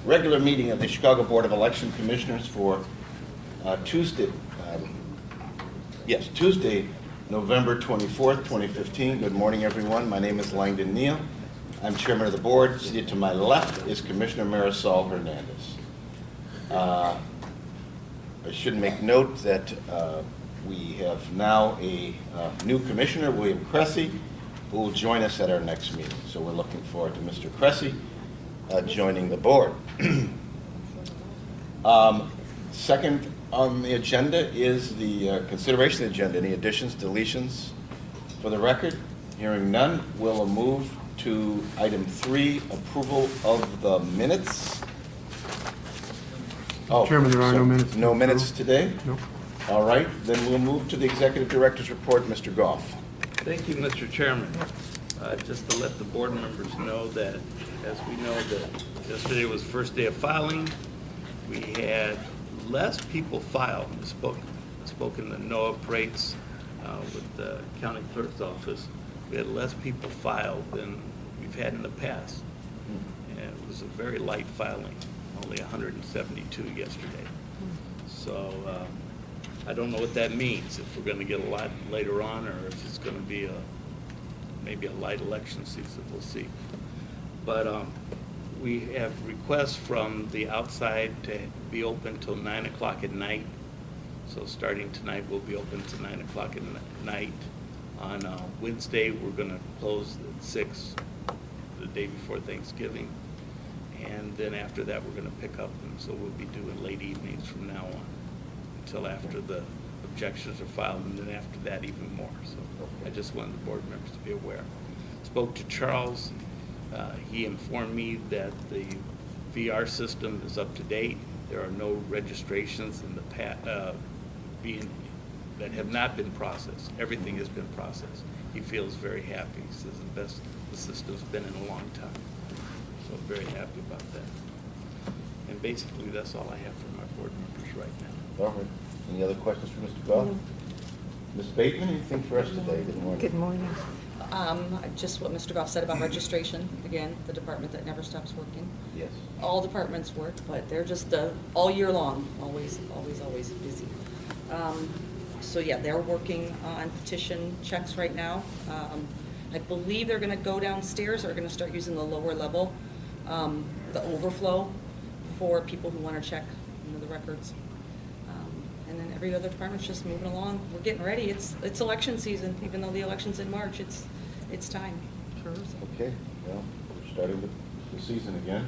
regular meeting of the Chicago Board of Election Commissioners for Tuesday, November 24th, 2015. Good morning, everyone. My name is Langdon Neal. I'm chairman of the board. Seated to my left is Commissioner Marisol Hernandez. I should make note that we have now a new commissioner, William Cressy, who will join us at our next meeting. So we're looking forward to Mr. Cressy joining the board. Second on the agenda is the consideration of the agenda. Any additions, deletions for the record? Hearing none, we'll move to item 3, approval of the minutes. Oh, Chairman, there are no minutes. No minutes today? No. All right, then we'll move to the Executive Director's report. Mr. Goff. Thank you, Mr. Chairman. Just to let the board members know that, as we know, that yesterday was first day of filing. We had less people file. I spoke in the NOAA rates with the county clerk's office. We had less people file than we've had in the past. And it was a very light filing, only 172 yesterday. So I don't know what that means, if we're going to get a lot later on or if it's going to be maybe a light election season, we'll see. But we have requests from the outside to be open till 9 o'clock at night. So starting tonight, we'll be open till 9 o'clock at night. On Wednesday, we're going to close at 6, the day before Thanksgiving. And then after that, we're going to pick up, and so we'll be doing late evenings from now on until after the objections are filed, and then after that, even more. So I just wanted the board members to be aware. Spoke to Charles. He informed me that the VR system is up to date. There are no registrations in the that have not been processed. Everything has been processed. He feels very happy. He says the best the system's been in a long time. So I'm very happy about that. And basically, that's all I have for my board members right now. All right. Any other questions for Mr. Goff? Ms. Bateman, anything for us today? Good morning. Good morning. Just what Mr. Goff said about registration. Again, the department that never stops working. Yes. All departments work, but they're just all year long, always busy. So yeah, they're working on petition checks right now. I believe they're going to go downstairs. They're going to start using the lower level, the overflow, for people who want to check the records. And then every other department's just moving along. We're getting ready. It's election season, even though the election's in March. It's time. Sure. Okay. Well, we're starting the season again.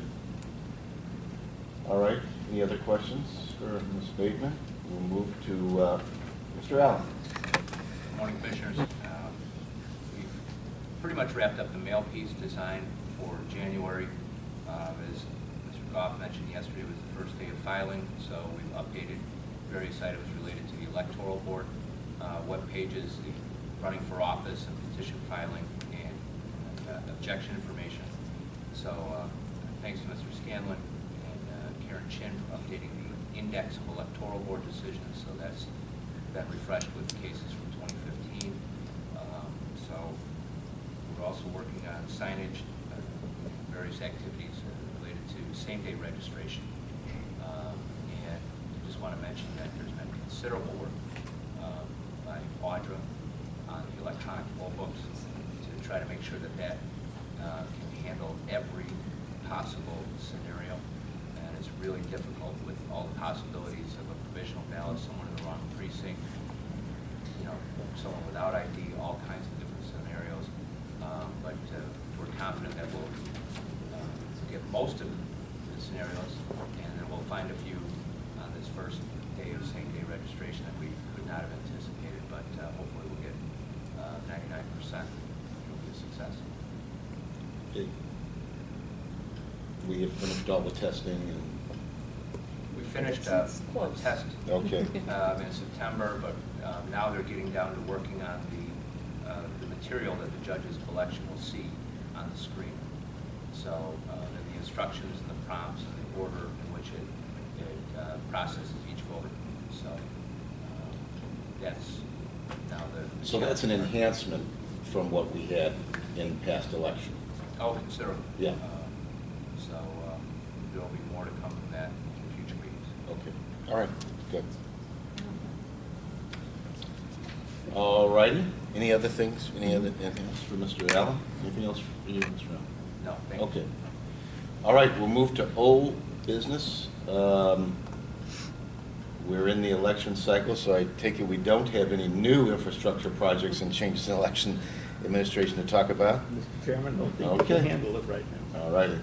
All right. Any other questions for Ms. Bateman? We'll move to Mr. Allen. Good morning, Commissioners. We've pretty much wrapped up the mail piece design for January. As Mr. Goff mentioned, yesterday was the first day of filing, so we've updated various items related to the electoral board, web pages, running for office and petition filing, and objection information. So thanks to Mr. Scanlon and Karen Chin for updating the index of electoral board decisions. So that's been refreshed with cases from 2015. So we're also working on signage, various activities related to same-day registration. And I just want to mention that there's been considerable work by Audra on the electronic poll books to try to make sure that that can handle every possible scenario. And it's really difficult with all the possibilities of a provisional ballot, someone in the wrong precinct, someone without ID, all kinds of different scenarios. But we're confident that we'll get most of the scenarios, and then we'll find a few on this first day of same-day registration that we could not have anticipated, but hopefully we'll get 99%. It'll be a success. Okay. We have finished all the testing and We finished a test okay. in September, but now they're getting down to working on the material that the judge's collection will see on the screen. So the instructions and the prompts and the order in which it processes each voter. So that's now the... So that's an enhancement from what we had in past election. Oh, considerable. Yeah. So there'll be more to All right, good. All righty. Any other things? Anything else for Mr. Allen? Anything else for you, Mr. Allen? No, thank you. Okay. All right, we'll move to old business. We're in the election cycle, so I take it we don't have any new infrastructure projects and changes in election administration to talk about? Mr. Chairman, I don't think we Okay. can handle it right now. All righty.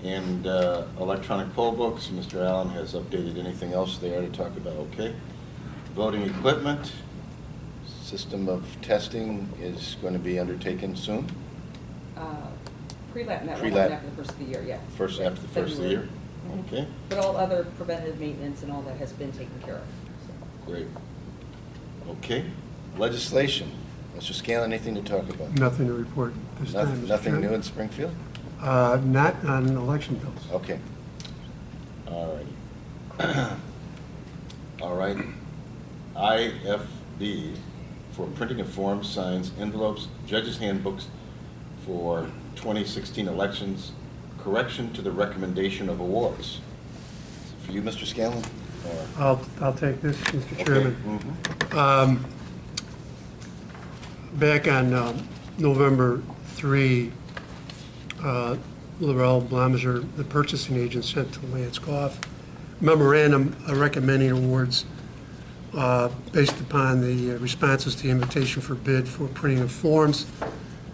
And electronic poll books, Mr. Allen has updated anything else there to talk about, okay? Voting equipment, system of testing is going to be undertaken soon, Pre-lab, that will Pre-lab. happen after the first of the year, yeah. after the first of the year? Mhm. Okay, But all other preventative maintenance and all that has been taken care of. So. great. Okay, legislation. Mr. Scanlon, anything to talk about? Nothing to report this time, Mr. Nothing new Chairman. in Springfield? Not on election bills. Okay. All righty. All right. IFB for printing of forms, signs, envelopes, judges' handbooks for 2016 elections, correction to the recommendation of awards. For you, Mr. Scanlon? Or- I'll take this, Mr. Okay. Chairman. Mhm. Back on November 3, Laurel Blamiser, the purchasing agent, sent to Lance Goff memorandum recommending awards based upon the responses to the invitation for bid for printing of forms,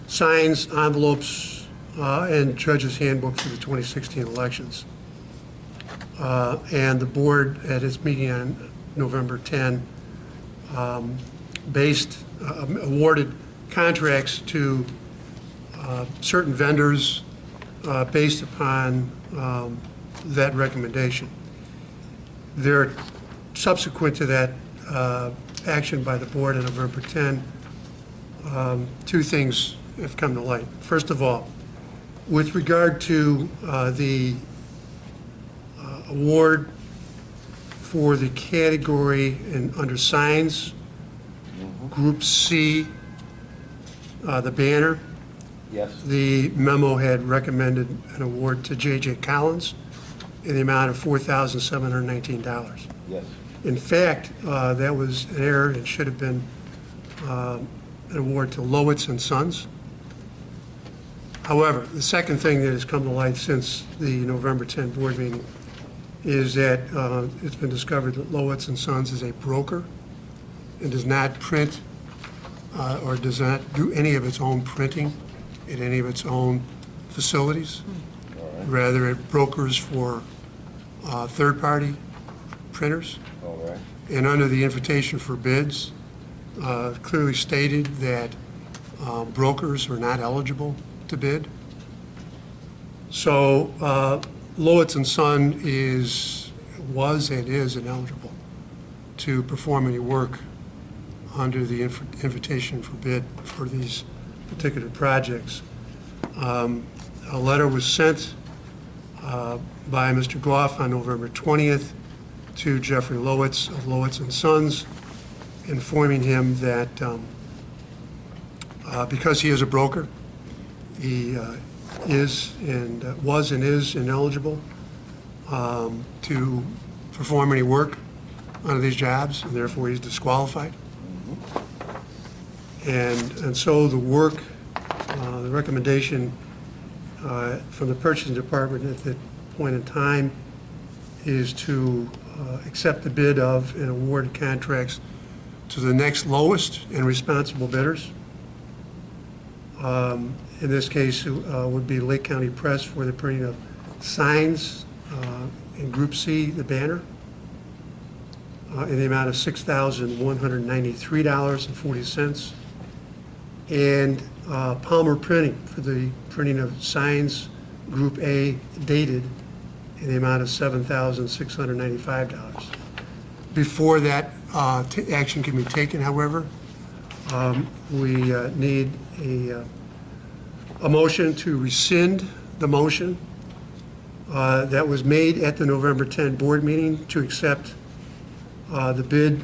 signs, envelopes, and judges' handbook for the 2016 elections. And the board, at its meeting on November 10, awarded contracts to certain vendors based upon that recommendation. There, subsequent to that action by the board on November 10, two things have come to light. First of all, with regard to the award for the category under signs, Group C, the banner, Yes. the memo had recommended an award to J.J. Collins in the amount of $4,719. Yes. In fact, that was an error. It should have been an award to Lowitz and Sons. However, the second thing that has come to light since the November 10 board meeting is that it's been discovered that Lowitz and Sons is a broker and does not print or does not do any of its own printing at any of its own facilities. All right. Rather, it brokers for third-party printers. All right. And under the invitation for bids, clearly stated that brokers are not eligible to bid. So Lowitz and Son was and is ineligible to perform any work under the invitation for bid for these particular projects. A letter was sent by Mr. Goff on November 20th to Jeffrey Lowitz of Lowitz and Sons, informing him that because he is a broker, he was and is ineligible to perform any work on these jobs, and therefore he's disqualified. And so the work, the recommendation from the purchasing department at that point in time is to accept the bid of and award contracts to the next lowest and responsible bidders. In this case, would be Lake County Press for the printing of signs in Group C, the banner, in the amount of $6,193.40. And Palmer Printing for the printing of signs, Group A, dated, in the amount of $7,695. Before that action can be taken, however, we need a motion to rescind the motion that was made at the November 10 board meeting to accept the bid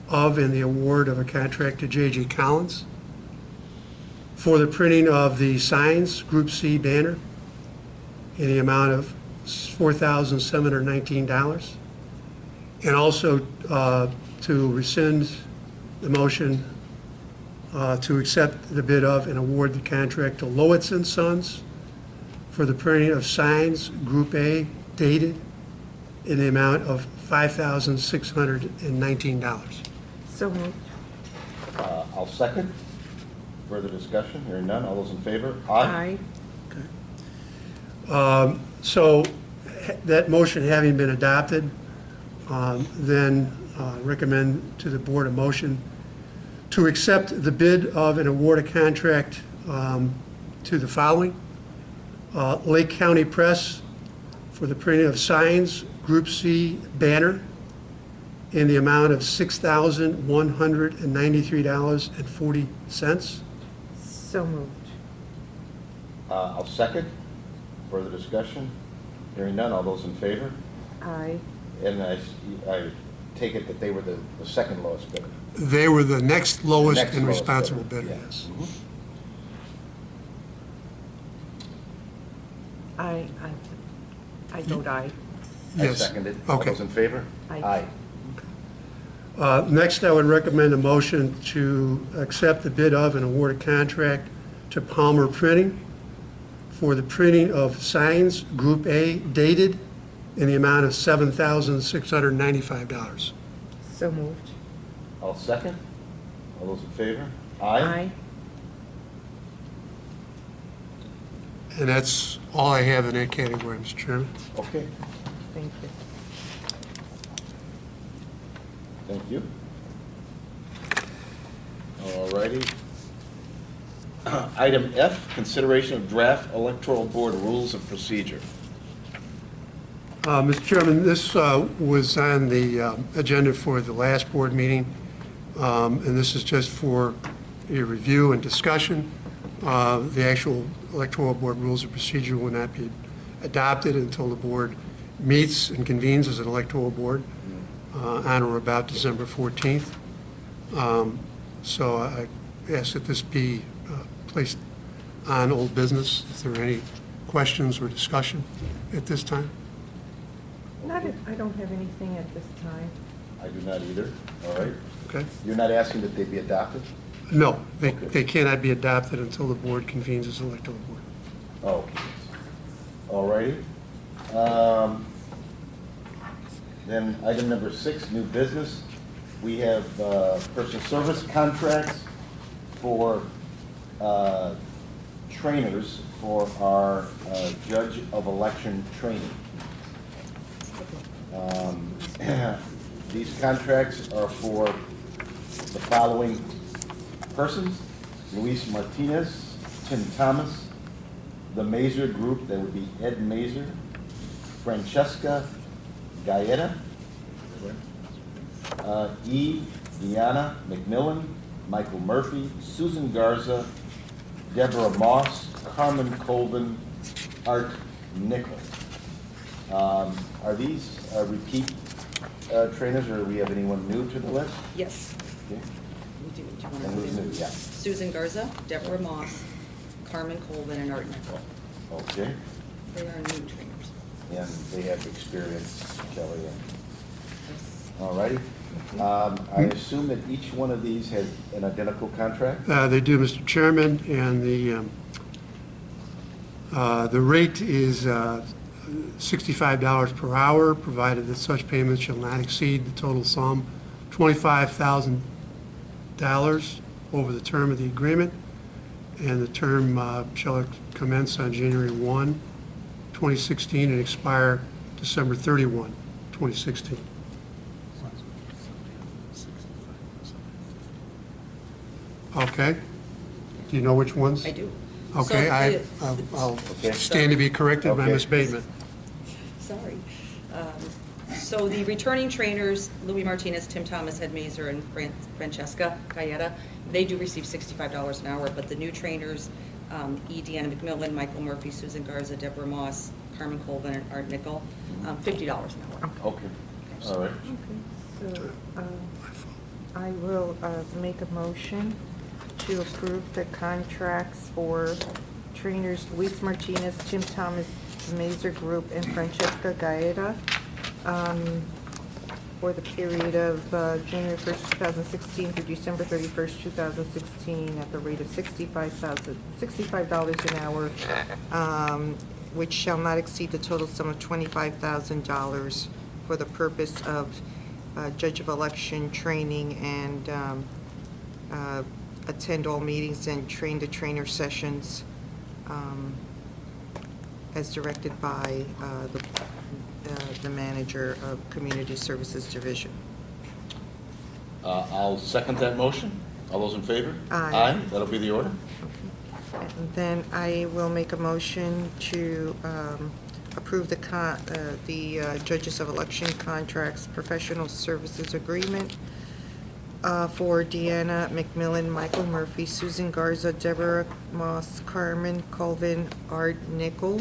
of and the award of a contract to J.J. Collins for the printing of the signs, Group C banner, in the amount of $4,719, And also to rescind the motion to accept the bid of and award the contract to Lowitz and Sons for the printing of signs, Group A, dated in the amount of $5,619. So moved. I'll second. Further discussion? Hearing none. All those in favor? Aye. So that motion having been adopted, then recommend to the board a motion to accept the bid of and award a contract to the following. Lake County Press for the printing of signs, Group C banner, in the amount of $6,193.40. So moved. I'll second. Further discussion? Hearing none. All those in favor? Aye. And I take it that they were the second lowest bidder. They were the next lowest Next and lowest responsible bidder, bidder, yeah. yes. Mhm. I vote aye. I Yes. seconded. All Okay. those in favor? Aye. Next, I would recommend a motion to accept the bid of and award a contract to Palmer Printing for the printing of signs, Group A, dated in the amount of $7,695. So moved. I'll second. All those in favor? Aye. And that's all I have in that category, Mr. Chairman. Okay, Thank you. thank you. All righty. Item F, consideration of draft electoral board rules of procedure. Mr. Chairman, this was on the agenda for the last board meeting, and this is just for a review and discussion. The actual electoral board rules of procedure will not be adopted until the board meets and convenes as an electoral board on or about December 14th. So I ask that this be placed on old business. If there are any questions or discussion at this time? I don't have anything at this time. I do not either. All right. Okay? You're not asking that they be adopted? No, they cannot be adopted until the board convenes as an electoral board. Oh, all righty. Then item number 6, new business. We have personal service contracts for trainers for our judge of election training. These contracts are for the following persons: Luis Martinez, Tim Thomas, the Mazer Group, that would be Ed Mazer, Francesca Gaeta, Deanna McMillan, Michael Murphy, Susan Garza, Deborah Moss, Carmen Colvin, Art Nickel. Are these repeat trainers, or do we have anyone new to the list? Yes, Okay. we do. Do you want And who's to? new? Yeah. Susan Garza, Deborah Moss, Carmen Colvin, and Art Nickel. Okay. They are new trainers. And they have experience, Kelly. Yes. All righty. I assume that each one of these has an identical contract? They do, Mr. Chairman, and the rate is $65 per hour, provided that such payments shall not exceed the total sum, $25,000 over the term of the agreement, and the term shall commence on January 1, 2016, and expire December 31, 2016. Okay? Do you know which ones? I do. Okay, So I'll Okay. stand to be corrected by Okay. Ms. Bateman. Sorry. So the returning trainers, Louis Martinez, Tim Thomas, Ed Mazer, and Francesca Gaeta, they do receive $65 an hour, but the new trainers, Deanna McMillan, Michael Murphy, Susan Garza, Deborah Moss, Carmen Colvin, and Art Nickel, $50 an hour. Okay, all right. Okay, so I will make a motion to approve the contracts for trainers Luis Martinez, Tim Thomas, Mazer Group, and Francesca Gaeta for the period of January 1st, 2016 through December 31st, 2016, at the rate of $65 an hour, which shall not exceed the total sum of $25,000 for the purpose of judge of election training and attend all meetings and train-the-trainer sessions as directed by the manager of Community Services Division. I'll second that motion. All those in favor? Aye. Aye, that'll be the order. And then I will make a motion to approve the Judges of Election Contracts Professional Services Agreement for Deanna McMillan, Michael Murphy, Susan Garza, Deborah Moss, Carmen Colvin, Art Nickel,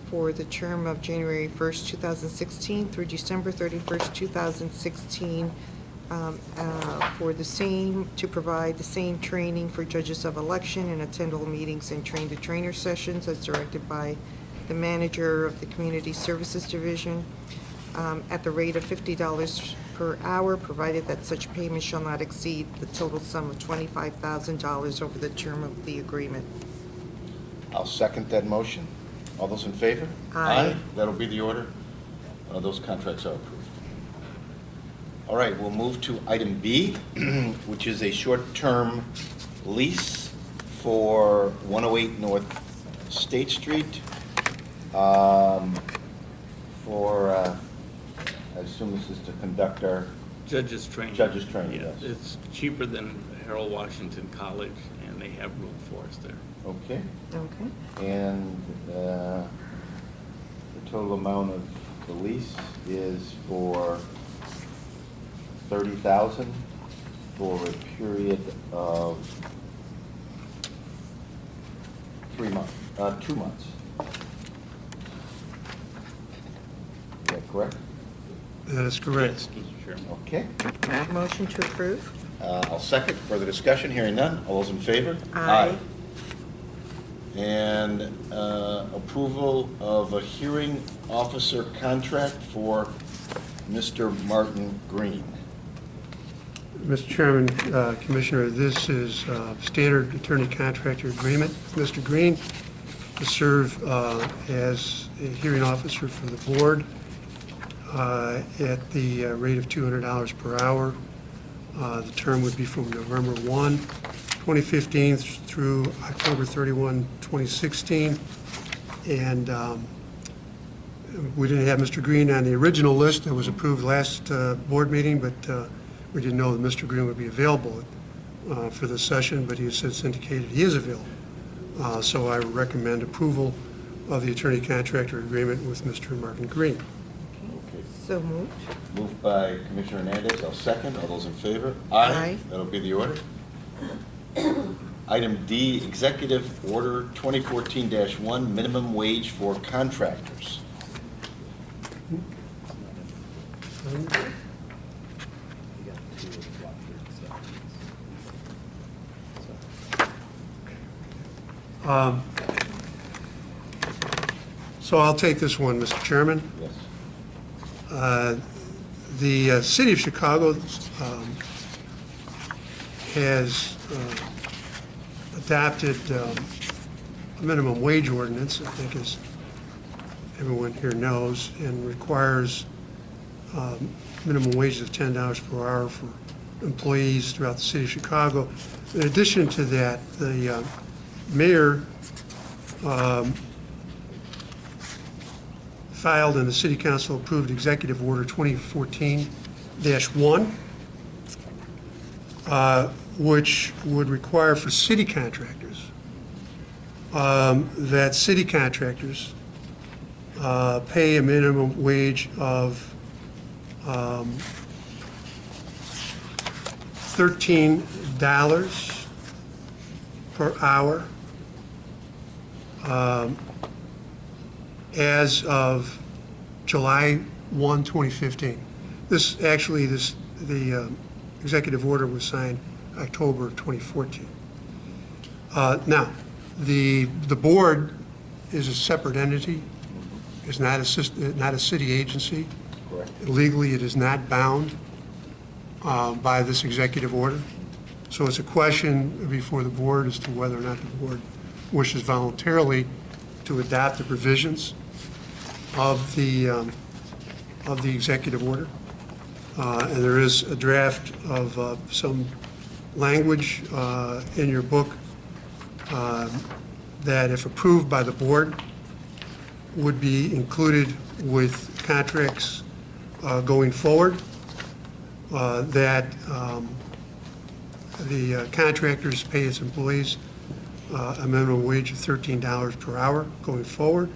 for the term of January 1st, 2016 through December 31st, 2016, for the same, to provide the same training for judges of election and attend all meetings and train-the-trainer sessions as directed by the manager of the Community Services Division, at the rate of $50 per hour, provided that such payment shall not exceed the total sum of $25,000 over the term of the agreement. I'll second that motion. All those in favor? Aye. That'll be the order. Those contracts are approved. All right, we'll move to item B, which is a short-term lease for 108 North State Street for, I assume this is to conduct our Judges training. Judges training, Yeah, yes. it's cheaper than Harold Washington College, and they have room for us there. Okay. Okay. And the total amount of the lease is for $30,000 for a period of 2 months. Is that correct? That is correct. Yes, Mr. Chairman. Okay. Motion to approve? I'll second. Further discussion? Hearing none. All those in favor? Aye. And approval of a hearing officer contract for Mr. Martin Green. Mr. Chairman, Commissioner, this is standard attorney-contractor agreement with Mr. Green to serve as a hearing officer for the board at the rate of $200 per hour. The term would be from November 1, 2015 through October 31, 2016. And we didn't have Mr. Green on the original list that was approved last board meeting, but we didn't know that Mr. Green would be available for this session, but he has since indicated he is available. So I recommend approval of the attorney-contractor agreement with Mr. Martin Green. Okay. So moved. Moved by Commissioner Hernandez. I'll second. All those in favor? Aye. That'll be the order. Item D, Executive Order 2014-1, minimum wage for contractors. So I'll take this one, Mr. Chairman. Yes. The City of Chicago has adopted a minimum wage ordinance, I think as everyone here knows, and requires minimum wages of $10 per hour for employees throughout the City of Chicago. In addition to that, the mayor filed and the City Council approved Executive Order 2014-1, which would require for city contractors that city contractors pay a minimum wage of $13 per hour as of July 1, 2015. The executive order was signed October of 2014. Now, the board is a separate entity, is not a city agency. Correct. Legally, it is not bound by this executive order. So it's a question before the board as to whether or not the board wishes voluntarily to adopt the provisions of the executive order. And there is a draft of some language in your book that, if approved by the board, would be included with contracts going forward, that the contractors pay its employees a minimum wage of $13 per hour going forward.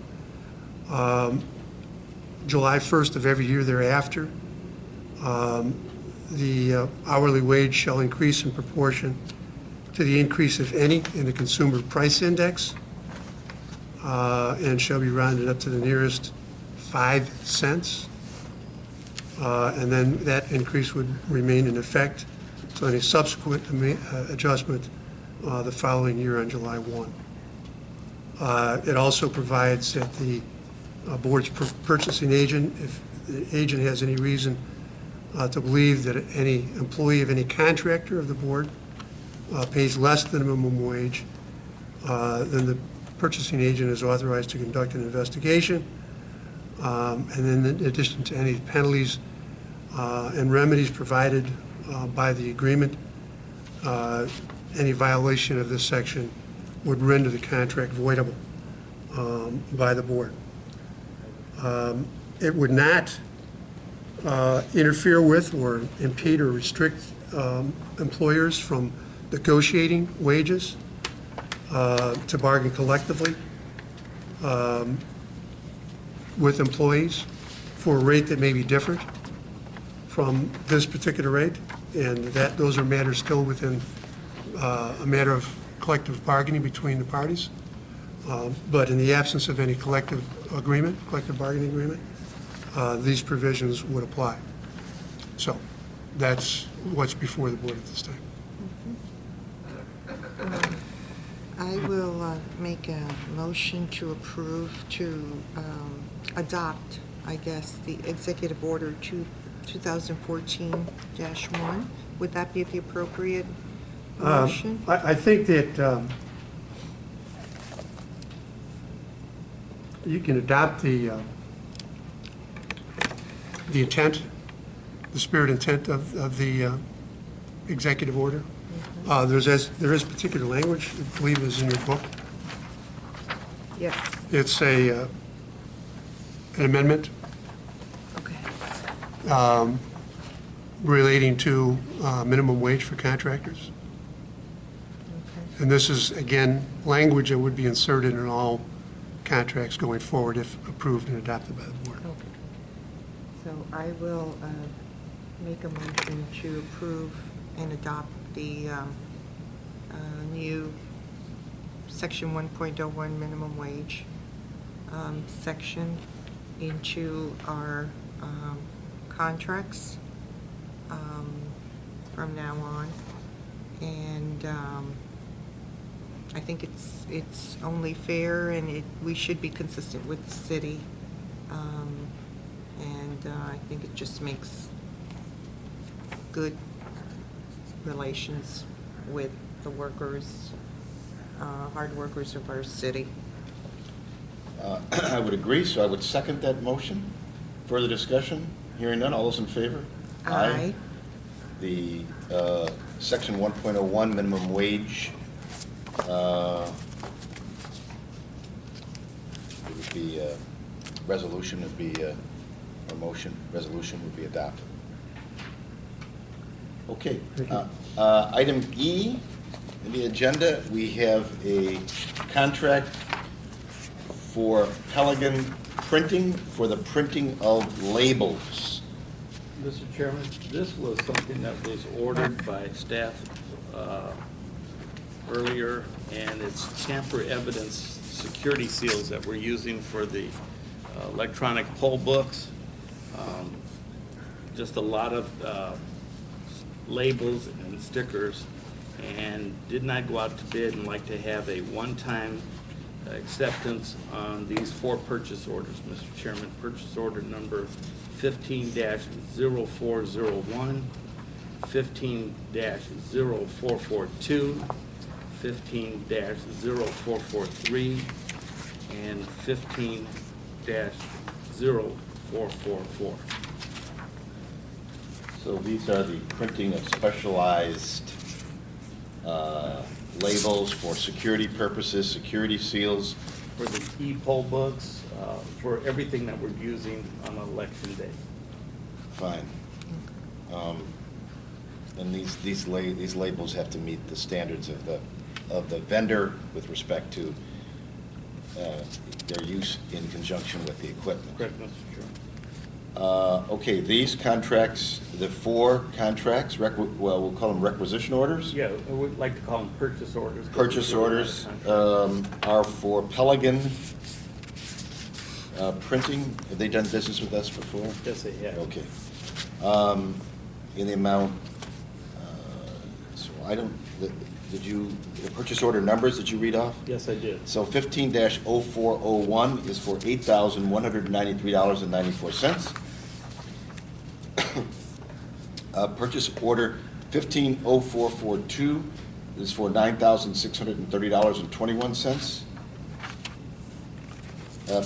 July 1st of every year thereafter, the hourly wage shall increase in proportion to the increase, if any, in the consumer price index, and shall be rounded up to the nearest 5 cents. And then that increase would remain in effect to any subsequent adjustment the following year on July 1. It also provides that the board's purchasing agent, if the agent has any reason to believe that any employee of any contractor of the board pays less than a minimum wage, then the purchasing agent is authorized to conduct an investigation. And then in addition to any penalties and remedies provided by the agreement, any violation of this section would render the contract voidable by the board. It would not interfere with or impede or restrict employers from negotiating wages to bargain collectively with employees for a rate that may be different from this particular rate, and that those are matters still within a matter of collective bargaining between the parties. But in the absence of any collective bargaining agreement, these provisions would apply. So that's what's before the board at this time. I will make a motion to approve, to adopt, I guess, the Executive Order 2014-1. Would that be the appropriate motion? I think that you can adopt the intent, the spirit intent of the executive order. There is particular language, I believe is in your book. Yes. It's an amendment Okay. relating to minimum wage for contractors. Okay. And this is, again, language that would be inserted in all contracts going forward if approved and adopted by the board. Okay. So I will make a motion to approve and adopt the new Section 1.01 minimum wage section into our contracts from now on. And I think it's only fair, and we should be consistent with the city. And I think it just makes good relations with the workers, hard workers of our city. I would agree, so I would second that motion. Further discussion? Hearing none, all those in favor? Aye. The Section 1.01 minimum wage would be, resolution would be, or motion, resolution would be adopted. Okay. Item E in the agenda, we have a contract for Pelican Printing for the printing of labels. Mr. Chairman, this was something that was ordered by staff earlier, and it's tamper evidence security seals that we're using for the electronic poll books. Just a lot of labels and stickers, and did not go out to bid, and like to have a one-time acceptance on these 4 purchase orders, Mr. Chairman. Purchase order number 15-0401, 15-0442, 15-0443, and 15-0444. So these are the printing of specialized labels for security purposes, security seals. For the e-poll books, for everything that we're using on election day. Fine. And these labels have to meet the standards of the vendor with respect to their use in conjunction with the equipment. Correct, Mr. Chairman. Okay, these contracts, the 4 contracts, we'll call them requisition orders. Yeah, I would like to call them purchase orders. Purchase orders are for Pelican Printing. Have they done business with us before? Yes, they have. Okay. In the amount, so I don't, the purchase order numbers, did you read off? Yes, I did. So 15-0401 is for $8,193.94. Purchase order 15-0442 is for $9,630.21.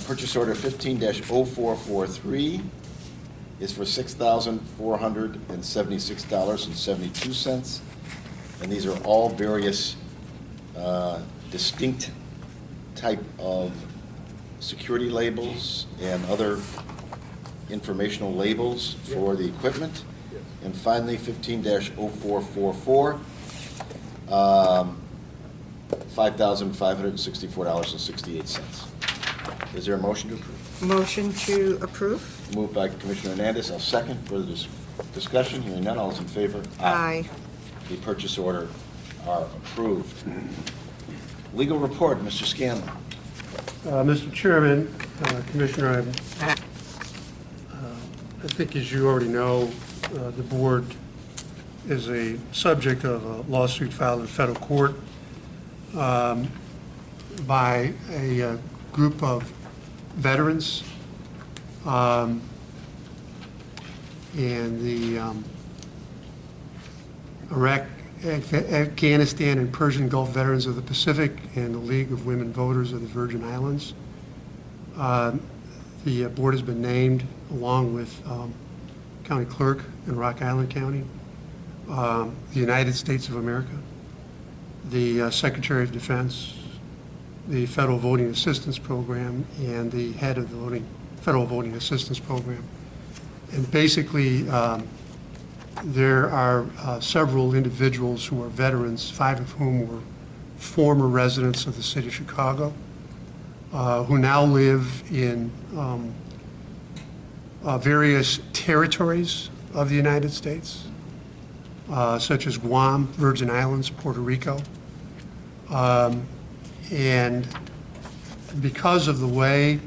Purchase order 15-0443 is for $6,476.72. And these are all various distinct type of security labels and other informational labels for the equipment. Yes. And finally, 15-0444, $5,564.68. Is there a motion to approve? Motion to approve? Moved by Commissioner Hernandez. I'll second. Further discussion? Hearing none. All those in favor? Aye. The purchase order are approved. Legal report, Mr. Scanlon. Mr. Chairman, Commissioner, I think as you already know, the board is a subject of a lawsuit filed in federal court by a group of veterans. And the Iraq, Afghanistan, and Persian Gulf Veterans of the Pacific and the League of Women Voters of the Virgin Islands. The board has been named along with County Clerk in Rock Island County, the United States of America, the Secretary of Defense, the Federal Voting Assistance Program, and the head of the Federal Voting Assistance Program. And basically, there are several individuals who are veterans, 5 of whom were former residents of the city of Chicago, who now live in various territories of the United States, such as Guam, Virgin Islands, Puerto Rico. And because of the way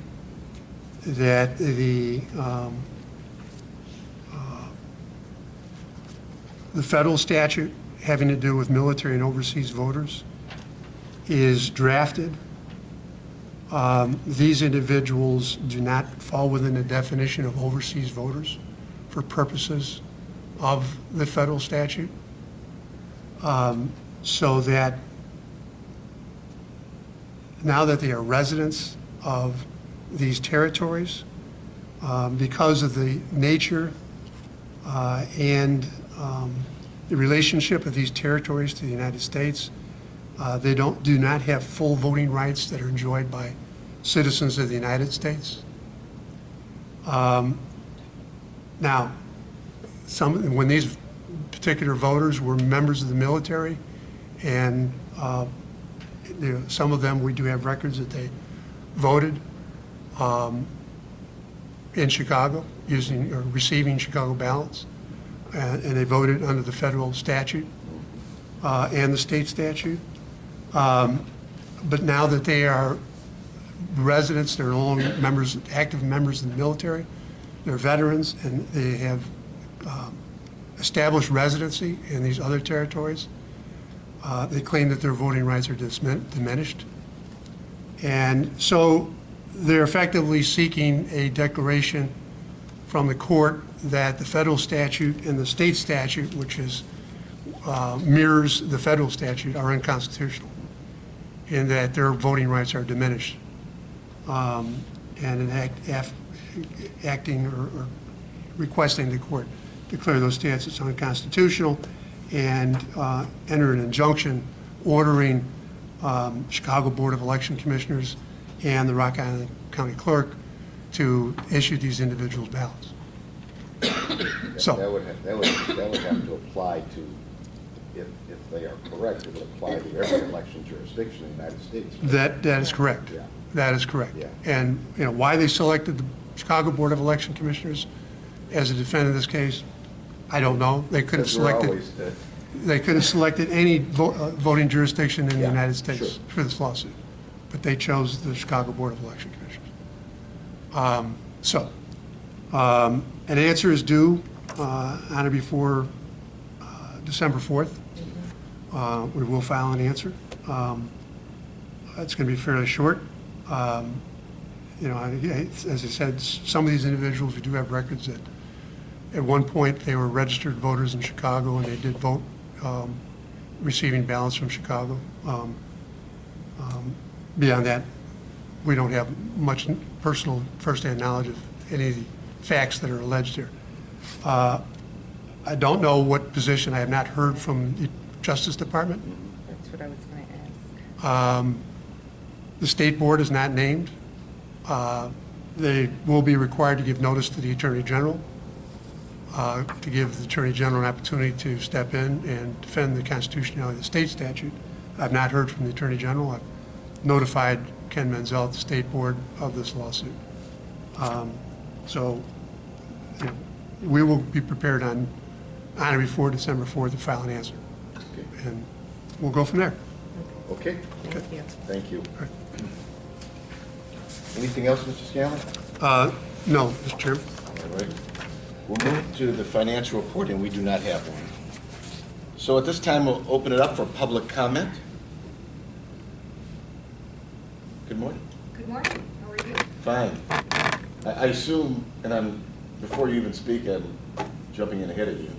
that the federal statute having to do with military and overseas voters is drafted, these individuals do not fall within the definition of overseas voters for purposes of the federal statute. So that now that they are residents of these territories, because of the nature and the relationship of these territories to the United States, they do not have full voting rights that are enjoyed by citizens of the United States. Now, when these particular voters were members of the military, and some of them, we do have records that they voted in Chicago using or receiving Chicago ballots, and they voted under the federal statute and the state statute. But now that they are residents, they're no longer members, active members of the military, they're veterans, and they have established residency in these other territories. They claim that their voting rights are diminished. And so they're effectively seeking a declaration from the court that the federal statute and the state statute, which is mirrors the federal statute, are unconstitutional, in that their voting rights are diminished. And acting or requesting the court declare those statutes unconstitutional and enter an injunction ordering Chicago Board of Election Commissioners and the Rock Island County Clerk to issue these individuals' ballots. So That would have to apply to, if they are correct, it would apply to every election jurisdiction in the United States. that is correct. Yeah. That is correct. Yeah. And, why they selected the Chicago Board of Election Commissioners as a defendant in this case, I don't know. They could have Because we're selected. always They could have selected any voting jurisdiction in the Yeah, United States sure. for this lawsuit, but they chose the Chicago Board of Election Commissioners. An answer is due on or before December 4th. We will file an answer. It's going to be fairly short. As I said, some of these individuals, we do have records that at one point they were registered voters in Chicago and they did vote, receiving ballots from Chicago. Beyond that, we don't have much personal firsthand knowledge of any of the facts that are alleged here. I don't know what position. I have not heard from the Justice Department. That's what I was going to ask. The State Board is not named. They will be required to give notice to the Attorney General, to give the Attorney General an opportunity to step in and defend the constitutionality of the state statute. I've not heard from the Attorney General. I've notified Ken Menzel at the State Board of this lawsuit. We will be prepared on or before December 4th to file an answer. Okay. And we'll go from there. Okay, Thank you. thank you. right. Anything else, Mr. Scanlon? No, Mr. Chairman. All right. We'll move to the financial report, and we do not have one. So at this time, we'll open it up for public comment. Good morning. Good morning, how are you? Fine. I assume, and before you even speak, I'm jumping in ahead of you,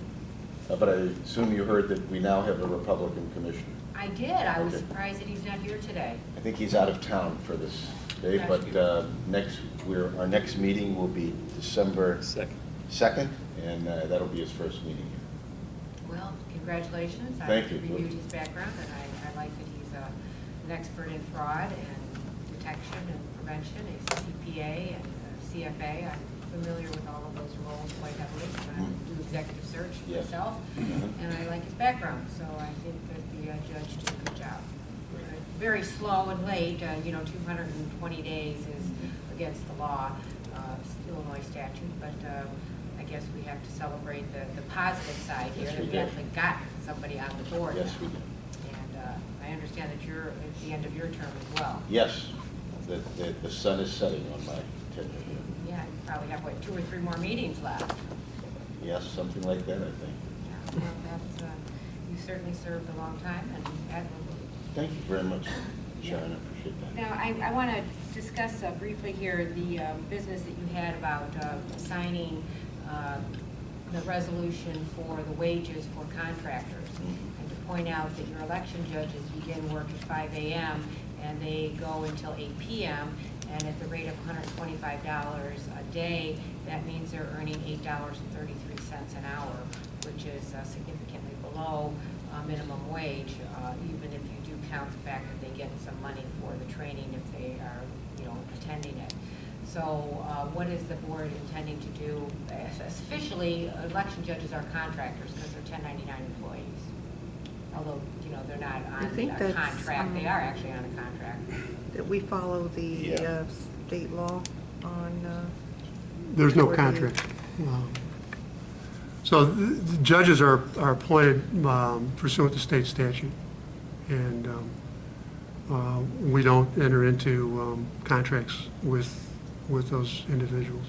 but I assume you heard that we now have a Republican commissioner. I did, I was Okay. surprised that he's not here today. I think he's out of town for this day, but our next meeting will be December 2nd, and that'll be his first meeting here. Well, congratulations. Thank you. I reviewed his background, and I like that he's an expert in fraud and detection and prevention, a CPA and a CFA. I'm familiar with all of those roles quite heavily, and I do executive search Yes. myself, and I like his background, so I think that the judge did a good job. Very slow and late, 220 days is against the law, Illinois statute, but I guess we have to celebrate the positive side here, Yes, that we we do. actually got somebody on the board. Yes, we now. do. And I understand that you're at the end of your term as well. Yes, the sun is setting on my tenure here. Yeah, you probably have, 2 or 3 more meetings left. Yes, something like that, I think. Yeah, well, that's, you certainly served a long time and admirably. Thank you very much, Sharon, I appreciate that. Now, I want to discuss briefly here the business that you had about signing the resolution for the wages for contractors. And to point out that your election judges begin work at 5 a.m. and they go until 8 p.m. And at the rate of $125 a day, that means they're earning $8.33 an hour, which is significantly below minimum wage, even if you do count the fact that they get some money for the training if they are, attending it. So what is the board intending to do? Officially, election judges are contractors because they're 1099 employees. Although, they're not I on think a that's, contract, they are actually on a contract. That we follow the Yeah. state law on, There's no Or the- contract. So the judges are appointed pursuant to state statute, and we don't enter into contracts with those individuals.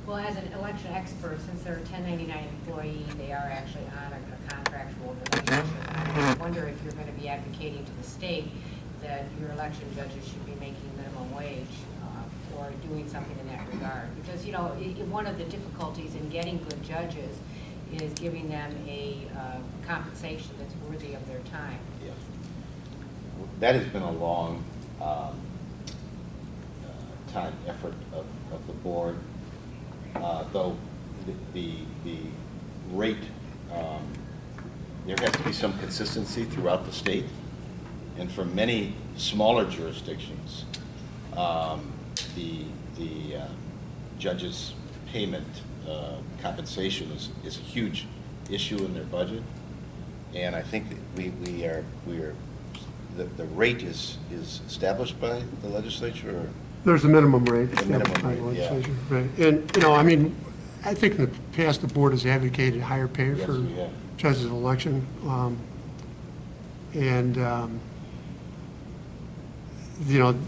Well, as an election expert, since they're a 1099 employee, they are actually on a contractual relationship. I wonder if you're going to be advocating to the state that your election judges should be making minimum wage or doing something in that regard. Because, you know, one of the difficulties in getting good judges is giving them a compensation that's worthy of their time. Yeah. That has been a long time effort of the board, though the rate, there has to be some consistency throughout the state. And for many smaller jurisdictions, the judges' payment compensation is a huge issue in their budget. And I think that we are the rate is established by the legislature, or? There's a minimum rate. The minimum established by the rate, yeah. legislature, right. And, you know, I mean, I think in the past, the board has advocated higher pay Yes, for we have. judges of election. You know,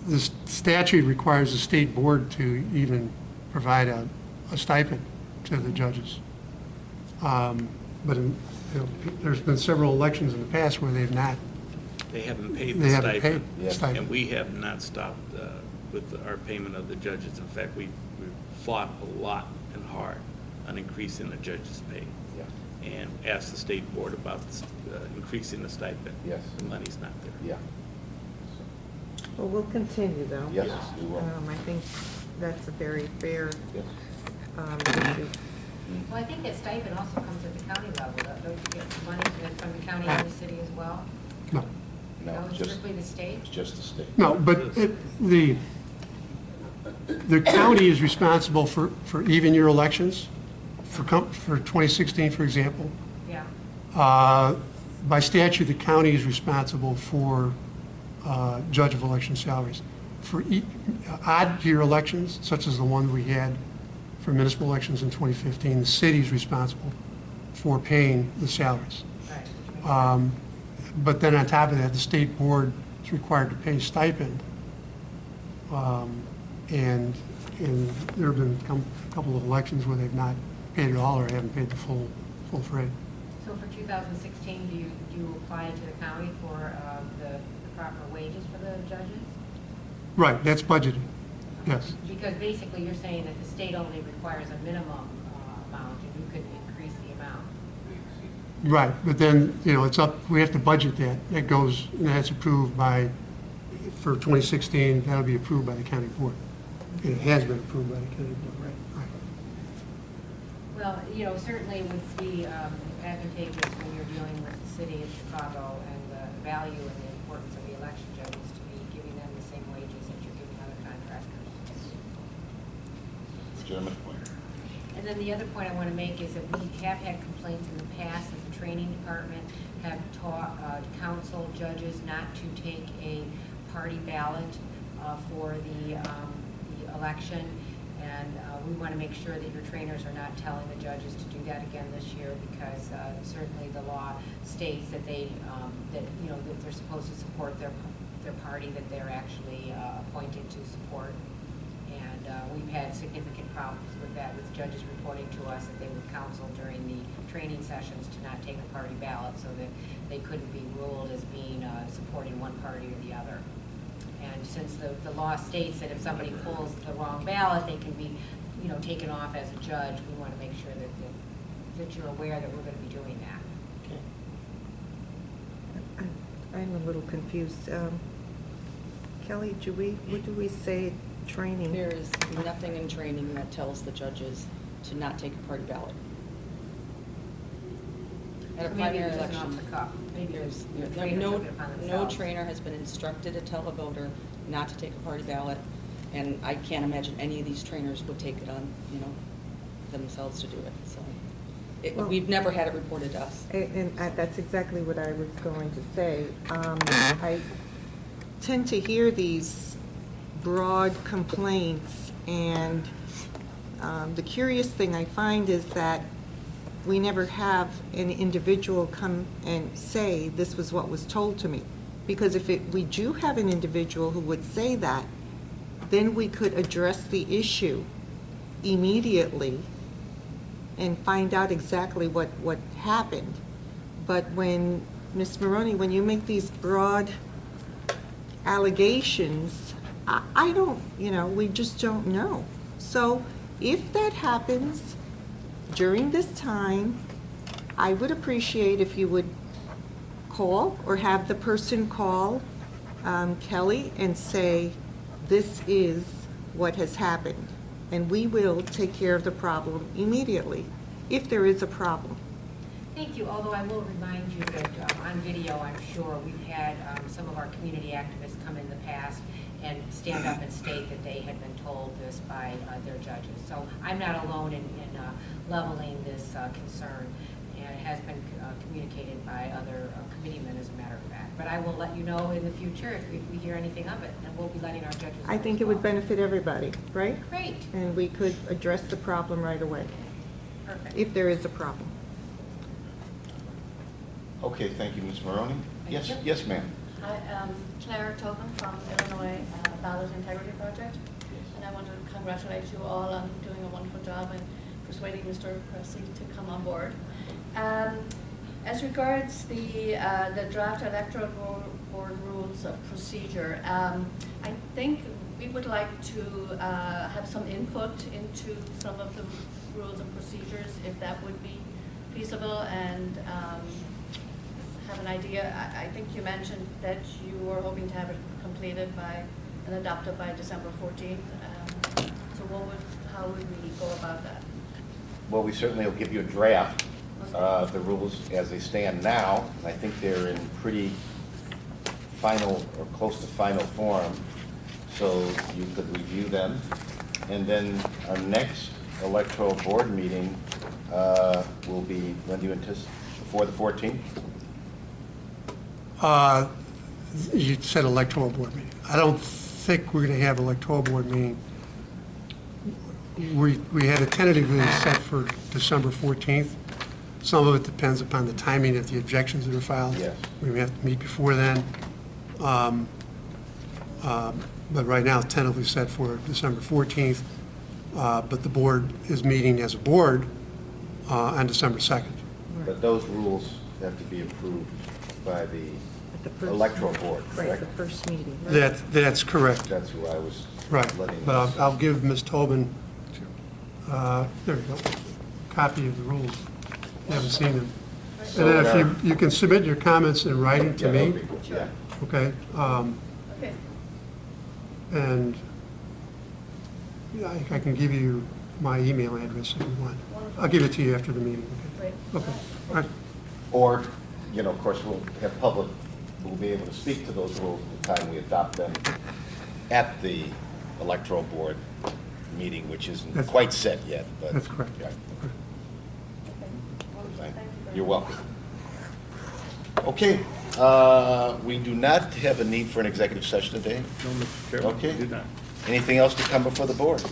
the statute requires the state board to even provide a stipend to the judges. But, you know, there's been several elections in the past where they've not. They haven't paid They the haven't paid stipend. Yes. stipend. And we have not stopped with our payment of the judges. In fact, we fought a lot and hard on increasing the judges' pay. Yeah. And asked the state board about increasing the stipend. Yes. The money's not there. Yeah. Well, we'll continue, though. Yes, we will. I think that's a very fair Yes. issue. Well, I think that stipend also comes at the county level. Don't you get money from the county and the city as well? No. No, It's just, strictly the state? it's just the state. No, but the county is responsible for even year elections, for 2016, for example. Yeah. By statute, the county is responsible for judge of election salaries. For odd year elections, such as the one we had for municipal elections in 2015, the city is responsible for paying the salaries. Right. But then on top of that, the state board is required to pay stipend. And there have been a couple of elections where they've not paid at all or haven't paid the full freight. So for 2016, do you apply to the county for the proper wages for the judges? Right, that's budgeted, yes. Because basically you're saying that the state only requires a minimum amount and you could increase the amount. Right, but then, you know, it's up, we have to budget that. That goes, and that's approved by, for 2016, that'll be approved by the county board. And it has been approved by the county board, right? Well, you know, certainly it would be advantageous when you're dealing with the city of Chicago and the value and the importance of the election judges to be giving them the same wages that you're giving other contractors. Legitimate point. And then the other point I want to make is that we have had complaints in the past that the training department have taught council judges not to take a party ballot for the election. And we want to make sure that your trainers are not telling the judges to do that again this year, because certainly the law states that they, that they're supposed to support their party that they're actually appointed to support. And we've had significant problems with that, with judges reporting to us that they would counsel during the training sessions to not take a party ballot so that they couldn't be ruled as being supporting one party or the other. And since the law states that if somebody pulls the wrong ballot, they can be, taken off as a judge, we want to make sure that you're aware that we're going to be doing that. Okay. I'm a little confused. Kelly, what do we say training? There is nothing in training that tells the judges to not take a party ballot. At a So maybe primary it was an election, off the cuff. Maybe there's, the trainer no took it upon no themselves. trainer has been instructed to tell a voter not to take a party ballot, and I can't imagine any of these trainers would take it on, themselves to do it, so. Well- We've never had it reported to us. And that's exactly what I was going to say. I tend to hear these broad complaints, and the curious thing I find is that we never have an individual come and say, this was what was told to me. Because if we do have an individual who would say that, then we could address the issue immediately and find out exactly what happened. But when, Ms. Maroney, when you make these broad allegations, I don't, we just don't know. So if that happens during this time, I would appreciate if you would call or have the person call Kelly and say, this is what has happened, and we will take care of the problem immediately, if there is a problem. Thank you, although I will remind you that on video, I'm sure, we've had some of our community activists come in the past and stand up and state that they had been told this by their judges. So I'm not alone in leveling this concern, and it has been communicated by other committeemen, as a matter of fact. But I will let you know in the future if we hear anything of it, and we'll be letting our judges know. I think as it would well. benefit everybody, right? Great, And we could address the problem right away, perfect. if there is a problem. Okay, thank you, Ms. Maroney. Yes, yes, ma'am. Hi, Claire Tobin from Illinois Ballot Integrity Project, and I want to congratulate you all on doing a wonderful job in persuading Mr. Cressy to come on board. As regards the draft electoral board rules of procedure, I think we would like to have some input into some of the rules and procedures, if that would be feasible, and have an idea. I think you mentioned that you were hoping to have it completed by and adopted by December 14th. So how would we go about that? Well, we certainly will give you a draft of the rules as they stand now. I think they're in pretty final or close to final form, so you could review them. And then our next electoral board meeting will be, when do you anticipate? Before the 14th? You said electoral board meeting. I don't think we're going to have electoral board meeting. We had it tentatively set for December 14th. Some of it depends upon the timing of the objections that are filed. Yes. We may have to meet before then. But right now, tentatively set for December 14th. But the board is meeting as a board on December 2nd. But those rules have to be approved by the At the first- electoral board, Right, correct? the first meeting. Right. That's correct. That's who I was Right. letting. But I'll give Ms. Tobin, there you go, copy of the rules. You haven't seen them. And then if you can submit your comments in writing to Yeah, that'll me, be good, yeah. okay? Okay. And yeah, I can give you my email address if you want. I'll give it to you after the meeting. Great. Okay. All right. Or, of course, we'll have public, we'll be able to speak to those rules at the time we adopt them at the electoral board meeting, which isn't That's- quite set yet, but. That's correct. Yeah. Okay. Wonderful. Fine. Thank you very You're much. welcome. Okay, we do not have a need for an executive session today. No, Mr. Chairman, Okay. we do not. Anything else to come before the board?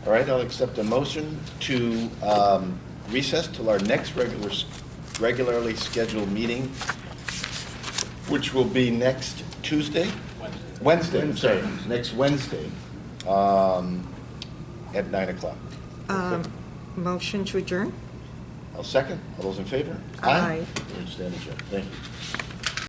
All right, I'll accept a motion to recess till our next regularly scheduled meeting, which will be next Tuesday? Wednesday, I'm sorry, next Wednesday, at 9 o'clock. Motion to adjourn? I'll second. All those in favor? Aye. We stand adjourned. Thank you.